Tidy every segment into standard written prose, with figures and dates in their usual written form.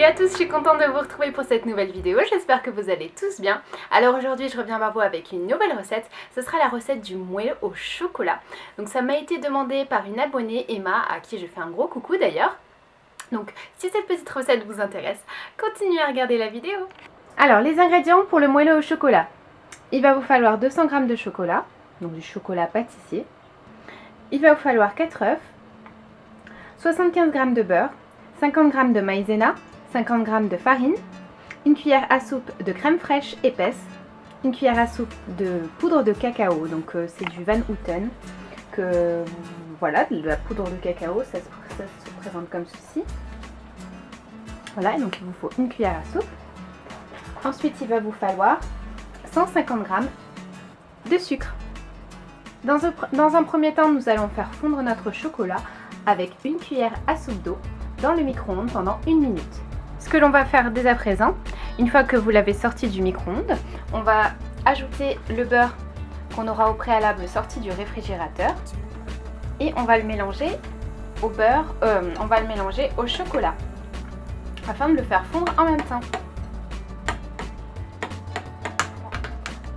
Salut à tous, je suis contente de vous retrouver pour cette nouvelle vidéo, j'espère que vous allez tous bien. Alors aujourd'hui je reviens vers vous avec une nouvelle recette, ce sera la recette du moelleux au chocolat. Donc ça m'a été demandé par une abonnée, Emma, à qui je fais un gros coucou d'ailleurs. Donc si cette petite recette vous intéresse, continuez à regarder la vidéo. Alors les ingrédients pour le moelleux au chocolat. Il va vous falloir 200 g de chocolat, donc du chocolat pâtissier. Il va vous falloir 4 œufs, 75 g de beurre, 50 g de maïzena, 50 g de farine, une cuillère à soupe de crème fraîche épaisse, une cuillère à soupe de poudre de cacao, donc c'est du Van Houten, que voilà, de la poudre de cacao, ça se présente comme ceci. Voilà, donc il vous faut une cuillère à soupe. Ensuite, il va vous falloir 150 g de sucre. Dans un premier temps, nous allons faire fondre notre chocolat avec une cuillère à soupe d'eau dans le micro-ondes pendant 1 minute. Ce que l'on va faire dès à présent, une fois que vous l'avez sorti du micro-ondes, on va ajouter le beurre qu'on aura au préalable sorti du réfrigérateur et on va le mélanger au beurre, on va le mélanger au chocolat afin de le faire fondre en même temps.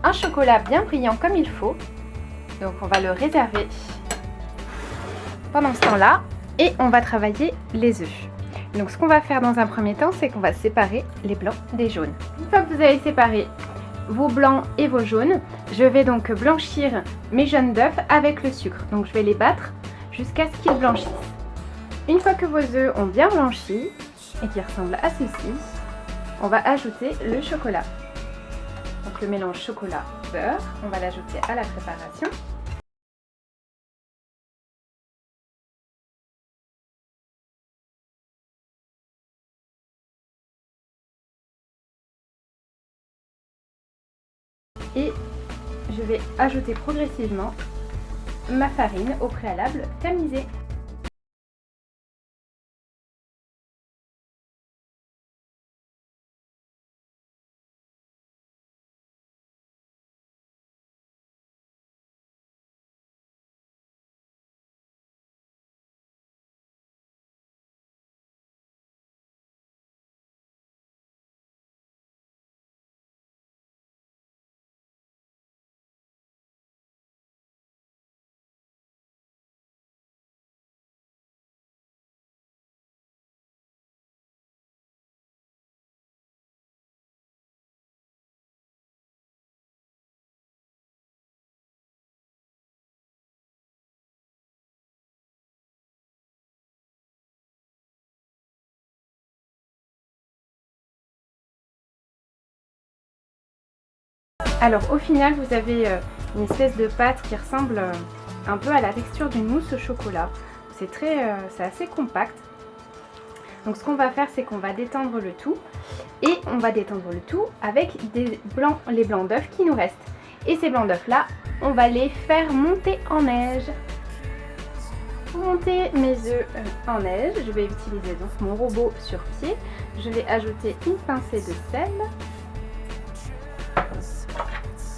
Un chocolat bien brillant comme il faut, donc on va le réserver pendant ce temps-là. Et on va travailler les œufs. Donc ce qu'on va faire dans un premier temps, c'est qu'on va séparer les blancs des jaunes. Une fois que vous avez séparé vos blancs et vos jaunes, je vais donc blanchir mes jaunes d'œufs avec le sucre. Donc je vais les battre jusqu'à ce qu'ils blanchissent. Une fois que vos œufs ont bien blanchi et qu'ils ressemblent à ceci, on va ajouter le chocolat. Donc le mélange chocolat-beurre, on va l'ajouter à la préparation. Et je vais ajouter progressivement ma farine au préalable tamisée. Alors au final vous avez une espèce de pâte qui ressemble un peu à la texture d'une mousse au chocolat. C'est assez compact. Donc ce qu'on va faire, c'est qu'on va détendre le tout. Et on va détendre le tout avec les blancs d'œufs qui nous restent. Et ces blancs d'œufs là, on va les faire monter en neige. Pour monter mes œufs en neige, je vais utiliser donc mon robot sur pied. Je vais ajouter une pincée de sel.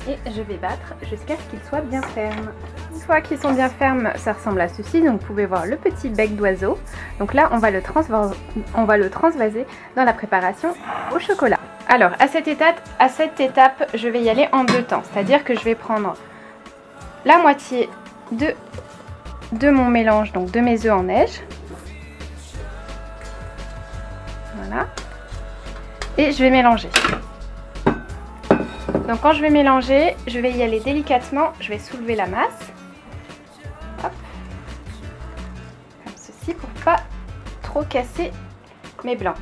Et je vais battre jusqu'à ce qu'ils soient bien fermes. Une fois qu'ils sont bien fermes, ça ressemble à ceci. Donc vous pouvez voir le petit bec d'oiseau. Donc là, on va le transvaser dans la préparation au chocolat. Alors à cette étape, je vais y aller en deux temps. C'est-à-dire que je vais prendre la moitié de mon mélange, donc de mes œufs en neige. Voilà. Et je vais mélanger. Donc quand je vais mélanger, je vais y aller délicatement, je vais soulever la masse. Hop. Comme ceci pour pas trop casser mes blancs.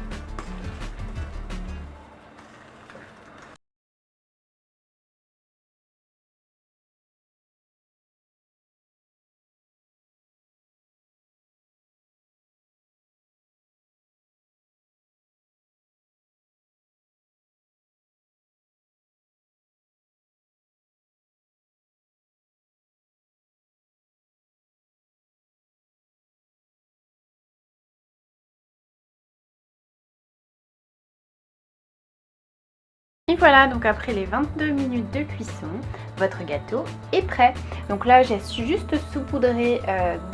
Et voilà, donc après les 22 minutes de cuisson, votre gâteau est prêt. Donc là, j'ai juste saupoudré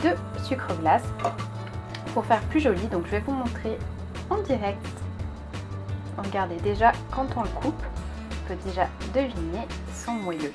de sucre glace pour faire plus joli. Donc je vais vous montrer en direct Regardez déjà quand on le coupe, on peut déjà deviner son moelleux.